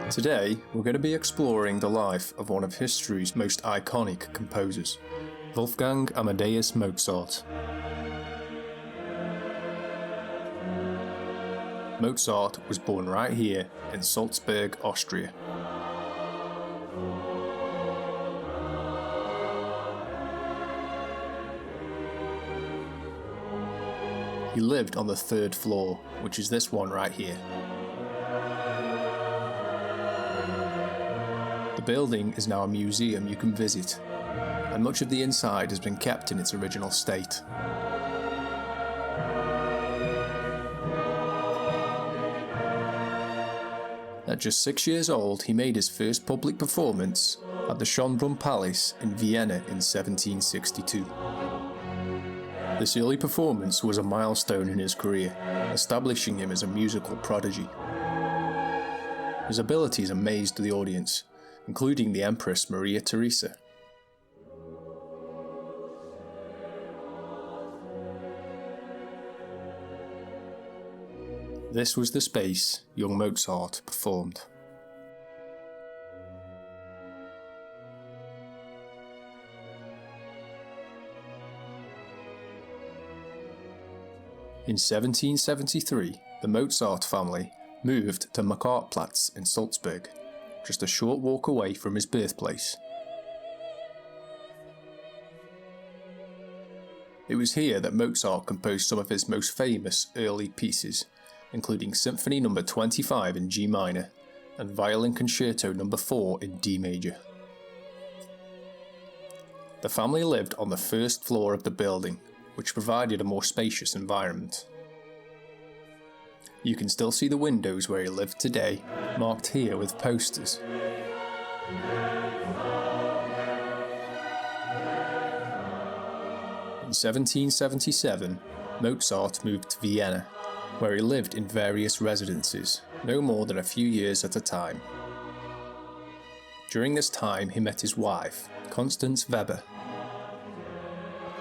Today, we're going to be exploring the life of one of history's most iconic composers, Wolfgang Amadeus Mozart. Mozart was born right here in Salzburg, Austria. He lived on the third floor, which is this one right here. The building is now a museum you can visit, and much of the inside has been kept in its original state. At just 6 years old, he made his first public performance at the Schönbrunn Palace in Vienna in 1762. This early performance was a milestone in his career, establishing him as a musical prodigy. His abilities amazed the audience, including the Empress Maria Theresa. This was the space young Mozart performed. In 1773, the Mozart family moved to Makartplatz in Salzburg, just a short walk away from his birthplace. It was here that Mozart composed some of his most famous early pieces, including Symphony No. 25 in G minor and Violin Concerto No. 4 in D major. The family lived on the first floor of the building, which provided a more spacious environment. You can still see the windows where he lived today, marked here with posters. In 1777, Mozart moved to Vienna, where he lived in various residences, no more than a few years at a time. During this time, he met his wife, Constance Weber.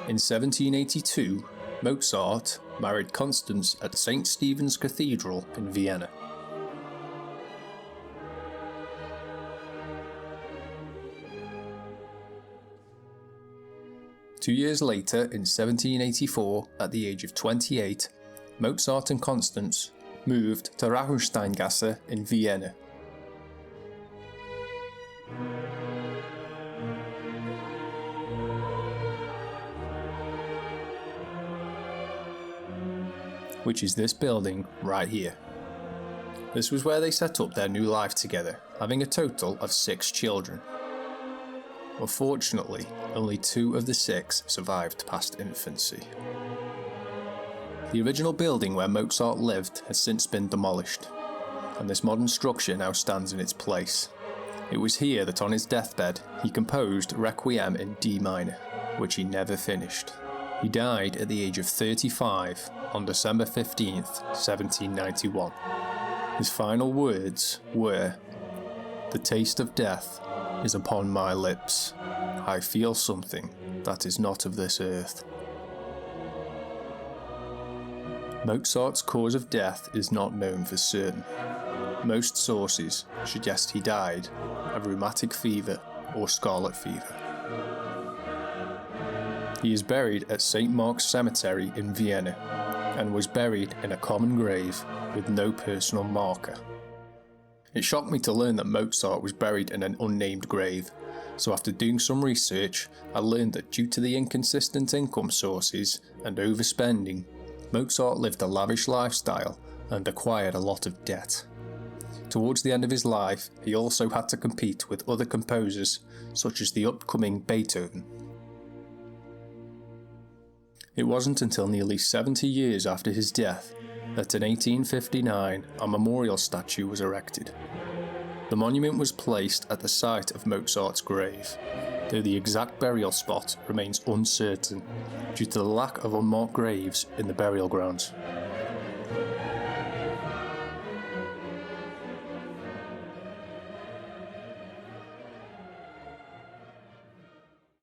In 1782, Mozart married Constance at St. Stephen's Cathedral in Vienna. Two years later, in 1784, at the age of 28, Mozart and Constance moved to Rauhensteingasse in Vienna. Which is this building right here. This was where they set up their new life together, having a total of 6 children. Unfortunately, only 2 of the 6 survived past infancy. The original building where Mozart lived has since been demolished, and this modern structure now stands in its place. It was here that on his deathbed he composed Requiem in D minor, which he never finished. He died at the age of 35 on December 15th, 1791. His final words were, "The taste of death is upon my lips. I feel something that is not of this earth." Mozart's cause of death is not known for certain. Most sources suggest he died of rheumatic fever or scarlet fever. He is buried at St. Mark's Cemetery in Vienna, and was buried in a common grave with no personal marker. It shocked me to learn that Mozart was buried in an unnamed grave, so after doing some research, I learned that due to the inconsistent income sources and overspending, Mozart lived a lavish lifestyle and acquired a lot of debt. Towards the end of his life, he also had to compete with other composers, such as the upcoming Beethoven. It wasn't until nearly 70 years after his death that in 1859 a memorial statue was erected. The monument was placed at the site of Mozart's grave, though the exact burial spot remains uncertain due to the lack of unmarked graves in the burial grounds.